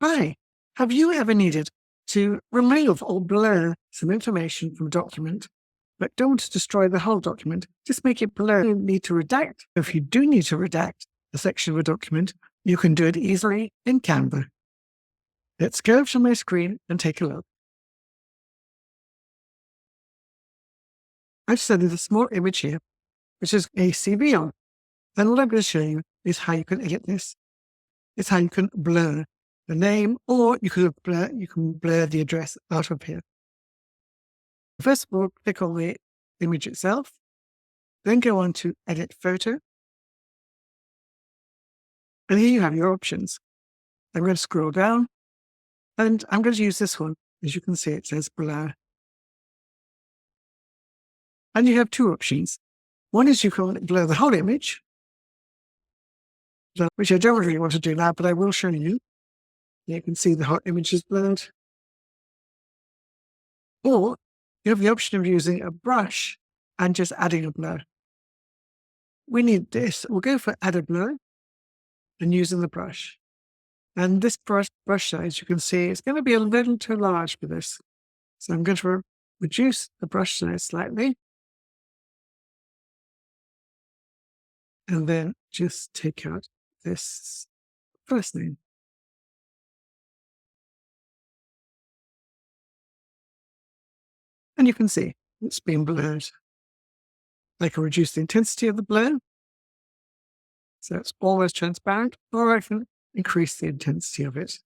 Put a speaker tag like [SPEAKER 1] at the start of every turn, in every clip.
[SPEAKER 1] Hi, have you ever needed to remove or blur some information from a document, but don't want to destroy the whole document? Just make it blur. You need to redact. If you do need to redact a section of a document, you can do it easily in Canva. Let's go to my screen and take a look. I've studied a small image here, which is a CV on. And what I'm going to show you is how you can edit this. It's how you can blur the name, or you can blur the address out of here. First of all, click on the image itself, then go on to Edit Photo. And here you have your options. I'm going to scroll down, and I'm going to use this one. As you can see, it says Blur. And you have two options. One is you can blur the whole image, which I don't really want to do now, but I will show you. You can see the whole image is blurred. Or you have the option of using a brush and just adding a blur. We need this. We'll go for Add a Blur and using the brush. And this brush size, you can see, it's going to be a little too large for this. So I'm going to reduce the brush size slightly. And then just take out this first name. And you can see it's been blurred. I can reduce the intensity of the blur, so it's almost transparent, or I can increase the intensity of it.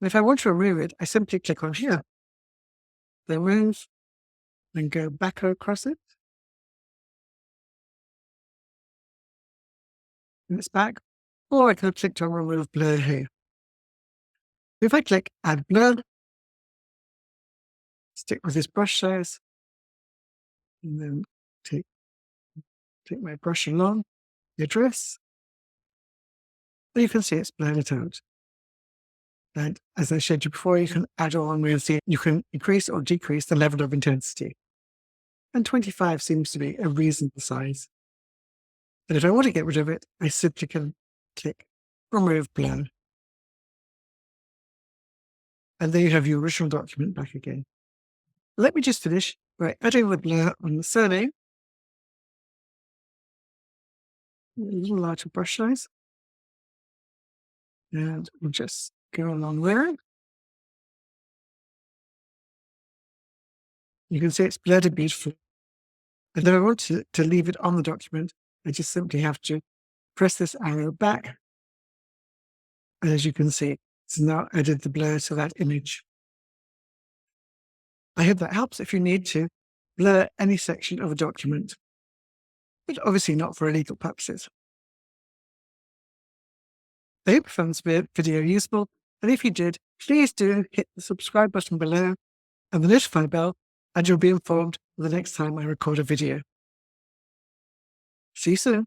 [SPEAKER 1] And if I want to remove it, I simply click on here, then remove, then go back across it, and it's back, or I can click on Remove Blur here. If I click Add Blur, stick with this brush size, and then take my brush along the address, and you can see it's blurred it out. And as I showed you before, you can add on with you can increase or decrease the level of intensity. And 25 seems to be a reasonable size. And if I want to get rid of it, I simply can click Remove Blur. And there you have your original document back again. Let me just finish by adding the blur on the surname. A little larger brush size. And we'll just go along there. You can see it's blurred and beautiful. And then I want to leave it on the document. I just simply have to press this arrow back. And as you can see, it's now added the blur to that image. I hope that helps if you need to blur any section of a document, but obviously not for legal purposes. I hope you found this video useful, and if you did, please do hit the subscribe button below and the notify bell, and you'll be informed the next time I record a video. See you soon.